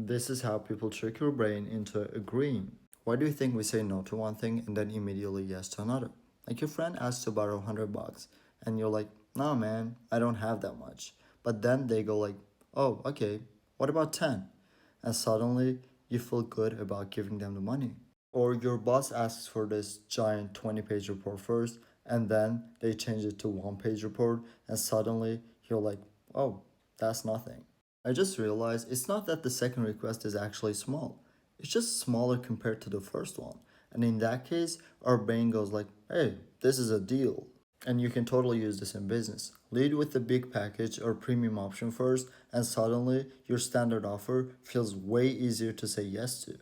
This is how people trick your brain into agreeing. Why do you think we say no to one thing and then immediately yes to another? Like your friend asks to borrow 100 bucks and you're like, "No, man, I don't have that much." But then they go like, "Oh, okay. What about 10?" And suddenly you feel good about giving them the money. Or your boss asks for this giant 20-page report first and then they change it to one-page report and suddenly you're like, "Oh, that's nothing." I just realized it's not that the second request is actually small. It's just smaller compared to the first one. And in that case, our brain goes like, "Hey, this is a deal." And you can totally use this in business. Lead with the big package or premium option first, and suddenly your standard offer feels way easier to say yes to.